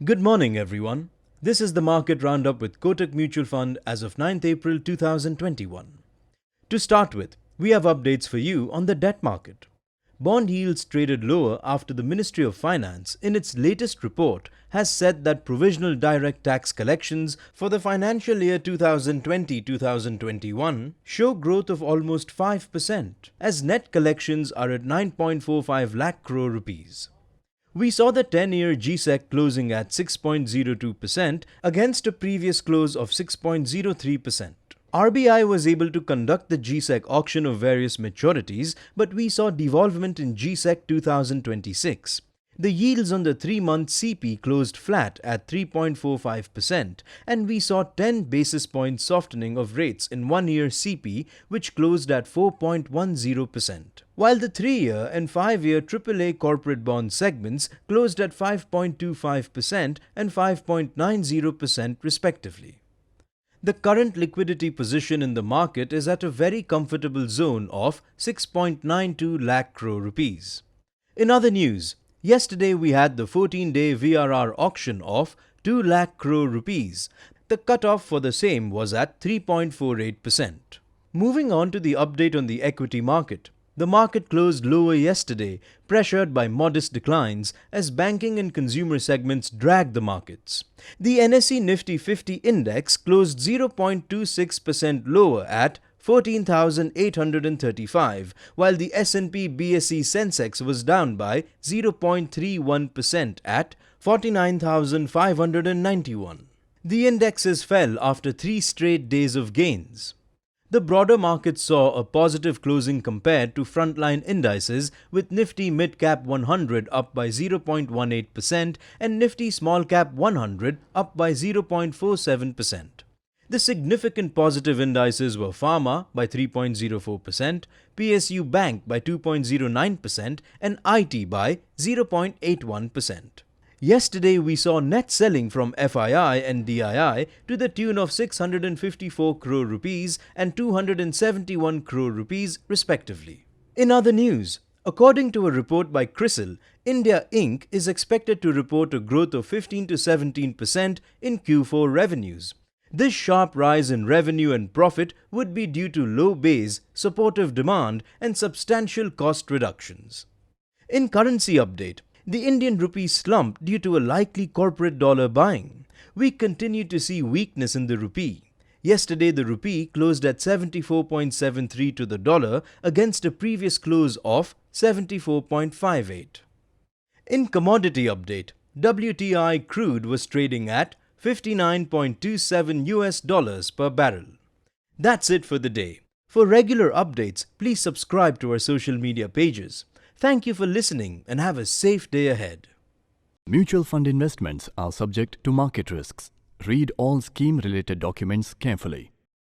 Good morning, everyone. This is the Market Roundup with Kotak Mutual Fund as of 9th April 2021. To start with, we have updates for you on the debt market. Bond yields traded lower after the Ministry of Finance, in its latest report, has said that provisional direct tax collections for the financial year 2020-2021 show growth of almost 5%, as net collections are at 9.45 lakh crore rupees. We saw the 10-year GSEC closing at 6.02% against a previous close of 6.03%. RBI was able to conduct the GSEC auction of various maturities, but we saw devolvement in GSEC 2026. The yields on the 3-month CP closed flat at 3.45%, and we saw 10 basis points softening of rates in 1-year CP, which closed at 4.10%. While the 3-year and 5-year AAA corporate bond segments closed at 5.25% and 5.90% respectively. The current liquidity position in the market is at a very comfortable zone of 6.92 lakh crore rupees. In other news, yesterday we had the 14-day VRR auction of 2 lakh crore rupees. The cutoff for the same was at 3.48%. Moving on to the update on the equity market. The market closed lower yesterday, pressured by modest declines as banking and consumer segments dragged the markets. The NSE Nifty 50 index closed 0.26% lower at 14,835, while the S&P BSE Sensex was down by 0.31% at 49,591. The indexes fell after 3 straight days of gains. The broader market saw a positive closing compared to frontline indices, with Nifty Mid-Cap 100 up by 0.18% and Nifty Small-Cap 100 up by 0.47%. The significant positive indices were Pharma by 3.04%, PSU Bank by 2.09% and IT by 0.81%. Yesterday, we saw net selling from FII and DII to the tune of 654 crore rupees and 271 crore rupees respectively. In other news, according to a report by CRISIL, India Inc. is expected to report a growth of 15 to 17% in Q4 revenues. This sharp rise in revenue and profit would be due to low base, supportive demand and substantial cost reductions. In currency update, the Indian rupee slumped due to a likely corporate dollar buying. We continue to see weakness in the rupee. Yesterday, the rupee closed at 74.73 to the dollar against a previous close of 74.58. In commodity update, WTI crude was trading at $59.27 per barrel. That's it for the day. For regular updates, please subscribe to our social media pages. Thank you for listening and have a safe day ahead. Mutual fund investments are subject to market risks. Read all scheme-related documents carefully.